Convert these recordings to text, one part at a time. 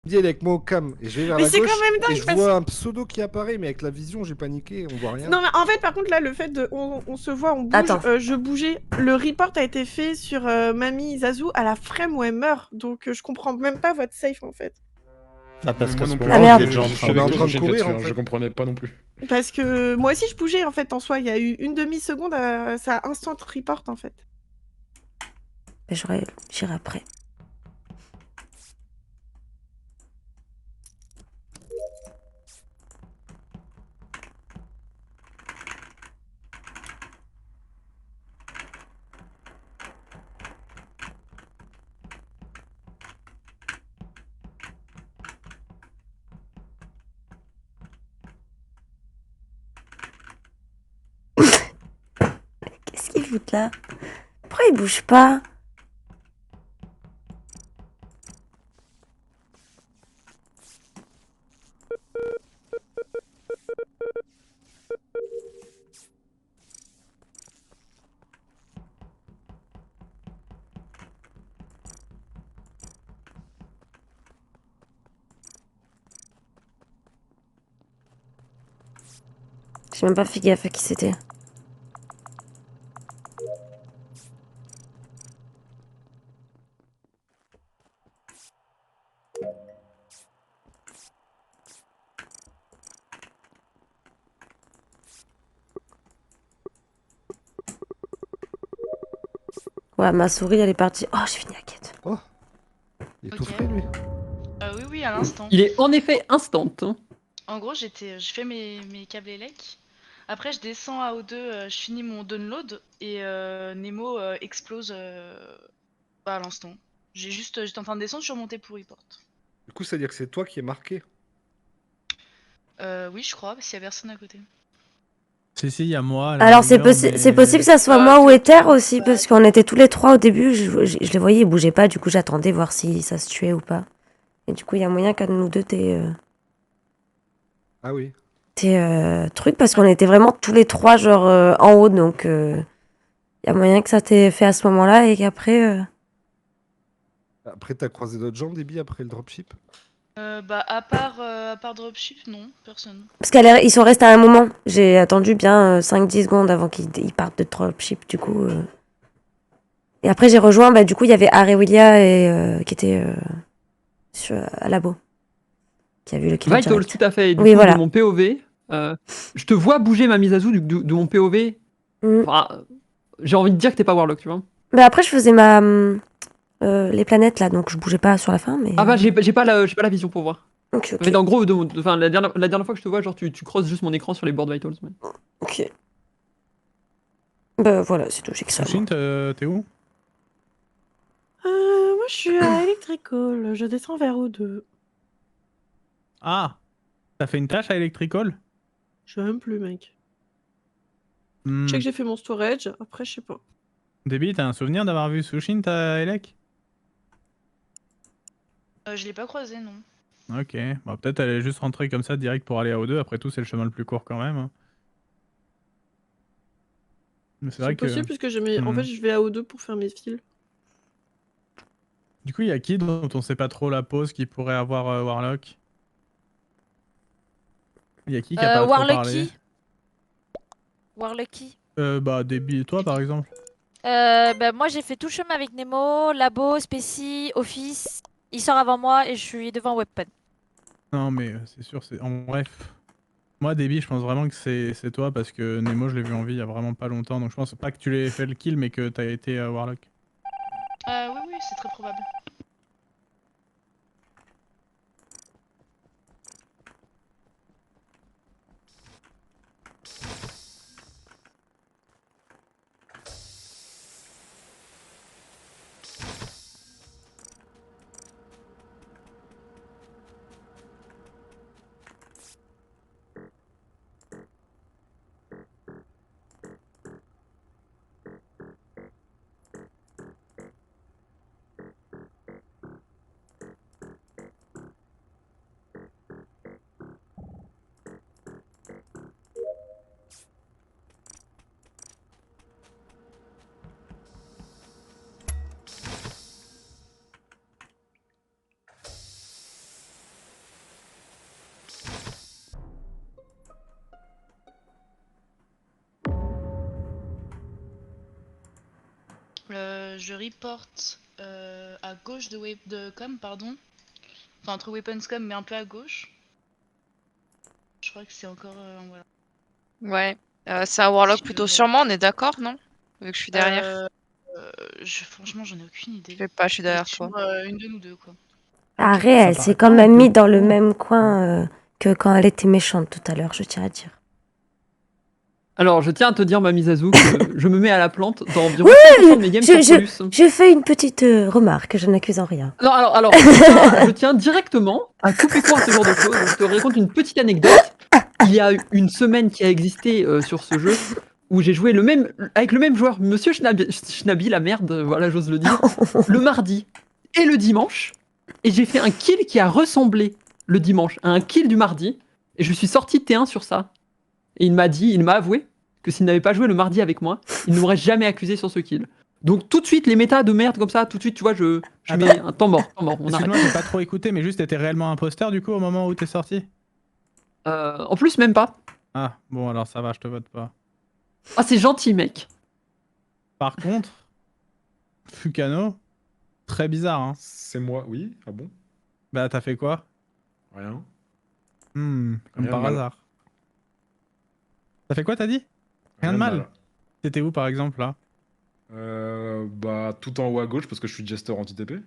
dis avec moi au cam et je vais vers Mais la c'est quand gauche même et dingue je parce vois que... un pseudo qui apparaît, mais avec la vision, j'ai paniqué, on voit rien. Non, mais en fait, par contre, là, le fait de... On se voit, on bouge, Attends. je bougeais. Le report a été fait sur Mamie Zazu à la frame où elle meurt. Donc, je comprends même pas votre safe, en fait. Ah, parce qu'à Moi ce non plus, Ah moment-là, hein, on merde. était déjà en Je je suis train suis avec en toi, train de Sushint, courir là-dessus, en hein, je fait. comprenais pas non plus. Parce que moi aussi, je bougeais, en fait, en soi. Il y a eu une demi-seconde, ça a instant report, en fait. Mais j'irai après. Qu'est-ce qu'ils foutent là? Pourquoi ils bougent pas? J'ai même pas fait gaffe à qui c'était. Ouais, ma souris elle est partie. Oh, j'ai fini la quête. Oh, il est tout Ok. frais lui. Oui, oui, à l'instant. Il est en effet instant. Hein. En gros, je fais mes câbles élec. Après, je descends à O2, je finis mon download et Nemo explose à l'instant. J'étais en train de descendre, je suis remontée pour report. Du coup, ça veut dire que c'est toi qui es marqué. Oui, je crois, parce qu'il y a personne à côté. Si, il y a moi. À la Alors c'est rigueur, c'est possible que ça soit moi ou Ether aussi, parce qu'on était tous les trois au début. Je les voyais, ils bougeaient pas. Du coup, j'attendais voir si ça se tuait ou pas. Et du coup, il y a moyen qu'un de nous deux Ah oui. truc, parce qu'on était vraiment tous les trois genre en haut, donc il y a moyen que ça t'ait fait à ce moment-là et qu'après. Après, t'as croisé d'autres gens, Déby, après le dropship? À part dropship, non, personne. Parce qu'ils sont restés à un moment. J'ai attendu bien 5-10 secondes avant qu'ils partent de dropship, du coup. Et après, j'ai rejoint, bah, du coup, il y avait Arewilia qui était à labo. Qui a vu le kill Vitals, direct. tout à fait. Et du Oui, coup, voilà. de mon POV, je te vois bouger ma Mizazu de mon POV. Mm. Enfin, j'ai envie de dire que t'es pas Warlock, tu vois. Bah, après, je faisais les planètes là, donc je bougeais pas sur la fin, mais. Ah bah, j'ai pas la vision pour voir. Ok, ok. Mais en gros, enfin, la dernière fois que je te vois, genre, tu crosses juste mon écran sur les boards Vitals. Mais... Ok. Bah voilà, c'est tout, j'ai que ça. Sushint, t'es où? Moi, je suis à Electrical. Je descends vers O2. Ah, t'as fait une tâche à Electrical? Je sais même plus, mec. Je Hmm. sais que j'ai fait mon storage. Après, je sais pas. Déby, t'as un souvenir d'avoir vu Sushint à Elec? Je l'ai pas croisé, non. Ok, bah, peut-être elle est juste rentrée comme ça direct pour aller à O2. Après tout, c'est le chemin le plus court quand même. Hein. Mais c'est C'est vrai que. possible puisque en fait, je vais à O2 pour faire mes fils. Du coup, il y a qui dont on sait pas trop la pose qui pourrait avoir Warlock? Il y a qui a pas trop parlé? Warlucky. Warlucky. Bah, Déby et toi par exemple. Moi, j'ai fait tout le chemin avec Nemo, Labo, Spécy, Office. Il sort avant moi et je suis devant Weapon. Non, mais c'est sûr, c'est. En bref. Moi, Déby, je pense vraiment que c'est toi parce que Nemo, je l'ai vu en vie il y a vraiment pas longtemps. Donc je pense pas que tu l'aies fait le kill, mais que t'as été Warlock. Oui, oui, c'est très probable. je reporte à gauche de com, pardon. Enfin, entre Weapons com, mais un peu à gauche. Je crois que c'est encore. Voilà. Ouais. C'est un Warlock Si plutôt je- sur moi, on est d'accord, non? Vu que je suis derrière. Franchement, j'en ai aucune idée. Je sais pas, je suis derrière Sur, toi. une de nous deux, quoi. Arrête, Ça elle paraît s'est pas quand un même peu mis dans le con. même coin que quand elle était méchante tout à l'heure, je tiens à dire. Alors, je tiens à te dire, Mamie Zazu, que je me mets à la plante dans environ Oui, 100% de mes games sur Solus. Je fais une petite remarque, je n'accuse en rien. Non, alors je tiens directement à couper court à ce genre de choses. Je te raconte une petite anecdote. Il y a une semaine qui a existé sur ce jeu où j'ai joué avec le même joueur, Monsieur Schnabi, la merde, voilà, j'ose le dire, le mardi et le dimanche. Et j'ai fait un kill qui a ressemblé le dimanche à un kill du mardi. Et je suis sorti T1 sur ça. Et il m'a avoué que s'il n'avait pas joué le mardi avec moi, il ne m'aurait jamais accusé sur ce kill. Donc tout de suite, les méta de merde comme ça, tout de suite, tu vois, je Attends. mets un temps mort, on arrête. Excuse-moi, j'ai pas trop écouté, mais juste t'étais réellement imposteur du coup au moment où t'es sorti? En plus, même pas. Ah, bon alors ça va, je te vote pas. Ah, c'est gentil, mec. Par contre, Fukano, très bizarre, hein. C'est moi, oui. Ah bon? Bah t'as fait quoi? Rien. Comme Rien de par mal. hasard. T'as fait quoi, t'as dit? Rien de mal. T'étais où par exemple là? Bah, tout en haut à gauche parce que je suis jester anti-TP.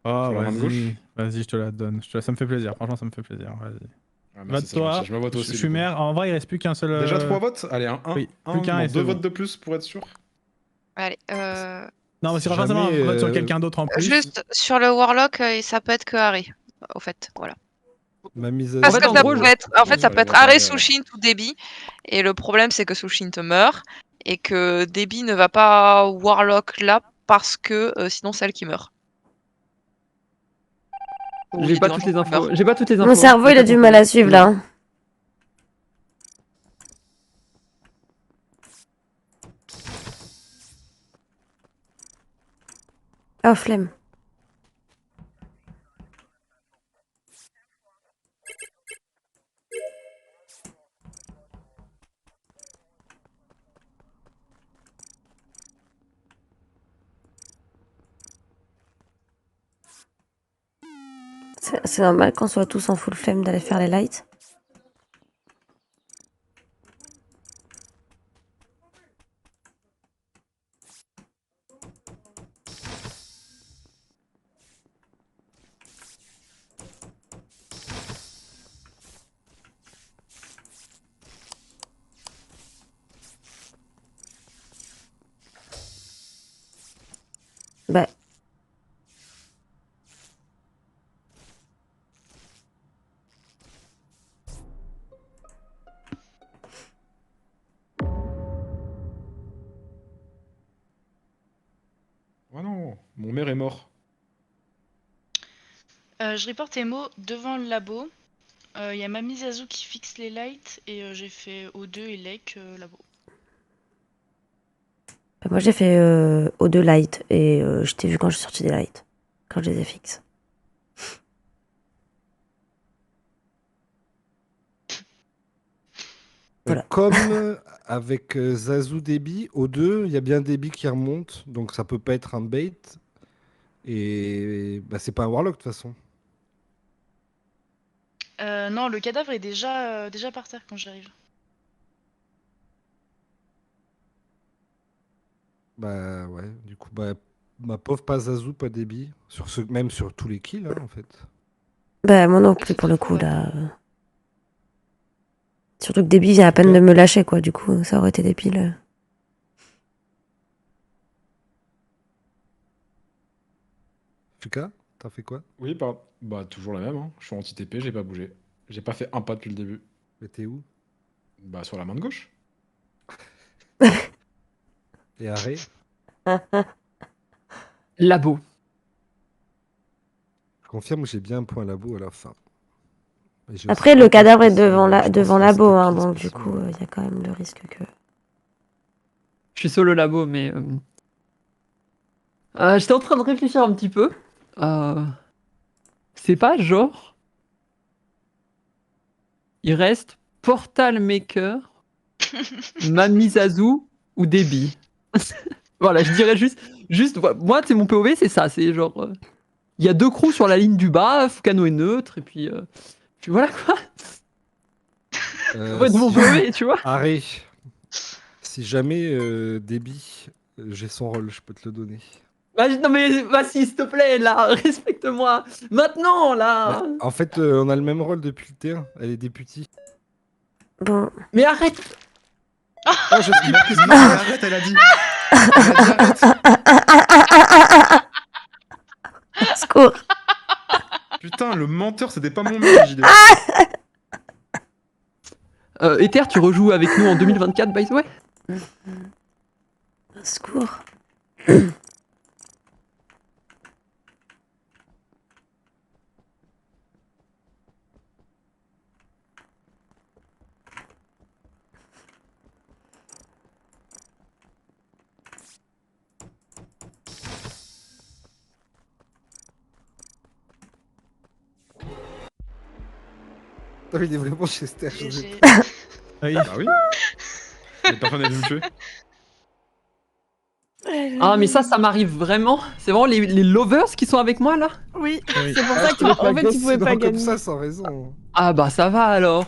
Oh, Sur la main de gauche. vas-y, je te la donne. Ça me fait plaisir, franchement, ça me fait plaisir. Vas-y. Ah, merci, c'est Vote-toi. gentil. Je me vote Je aussi. suis du coup. maire. En vrai, il reste plus qu'un seul. Déjà 3 votes? Allez, un. Oui, un plus qu'un non, et 2 c'est votes bon. de plus pour être sûr. Allez. Non, mais c'est pas Jamais, forcément un vote sur quelqu'un d'autre en plus. Juste sur le Warlock, ça peut être que Harry, au fait. Voilà. Ma mise Parce fait, que en ça gros, peut être, en fait, ça peut être Harry Harry, Sushint ou Debbie. Et le problème, c'est que Sushint meurt et que Debbie ne va pas Warlock là parce que sinon c'est elle qui meurt. Ou il y J'ai a pas des toutes gens les qui infos. meurent. J'ai pas toutes les infos. Mon cerveau, il a du mal à suivre là. Oh, flemme. C'est normal qu'on soit tous en full flemme d'aller faire les lights. Bah, Oh non, mon maire est mort. Je reporte Emo devant le labo. Il y a Mamie Zazu qui fixe les lights et j'ai fait O2 et Lake labo. bah, moi j'ai fait O2 light et je t'ai vu quand je suis sortie des lights. Quand je les ai fixes. Voilà. Comme avec Zazu Debbie, au 2, il y a bien Debbie qui remonte, donc ça peut pas être un bait. Et bah, c'est pas un Warlock de toute façon. Non, le cadavre est déjà par terre quand j'arrive. Bah ouais, du coup, bah, ma pauvre pas Zazu, pas Debbie. Même sur tous les kills, hein, en fait. Bah, moi non plus pour le coup là. Surtout que Debbie vient à peine Ok. de me lâcher quoi, du coup ça aurait été débile. Fuka, t'as fait quoi? Oui, bah toujours la même, hein. Je suis anti-TP, j'ai pas bougé. J'ai pas fait un pas depuis le début. Mais t'es où? Bah sur la main de gauche. Et Arrêt? Labo. Je confirme que j'ai bien un point labo à la fin. Et j'ai Après aussi le un point cadavre est spécial, je pense devant que labo, c'était hein, pile donc du spécial. coup il y a quand même le risque que. Je suis solo labo, mais j'étais en train de réfléchir un petit peu. C'est pas genre. Il reste Portal Maker, Mamie Zazu ou Debbie. Voilà, je dirais juste Juste, moi, c'est mon POV, c'est ça. C'est genre. Il y a 2 crews sur la ligne du bas, Fukano est neutre, et puis. Puis voilà quoi. Ouais, de mon Si- POV, tu vois. Arrête. Si jamais Déby, j'ai son rôle, je peux te le donner. Non mais vas-y, s'il te plaît, là, respecte-moi. Maintenant, là. Bah, en fait, on a le même rôle depuis le T1. Elle est députée. Bon. Mais arrête. Oh, je skip. Non, arrête, elle a dit. Elle a dit arrête. Secours. Putain, le menteur, c'était pas mon mec, JD. Ether, tu rejoues avec nous en 2024, by the way. Secours. Putain, il est vraiment Chester. GG. Oui. Bah oui. Mais personne n'a vu me tuer. Ah, mais ça m'arrive vraiment. C'est vraiment les lovers qui sont avec moi là. Oui, Oui. c'est pour Ah, ça je que te mets pas en fait, gosse tu pouvais sinon pas comme gagner. ça sans raison. Ah bah ça va alors.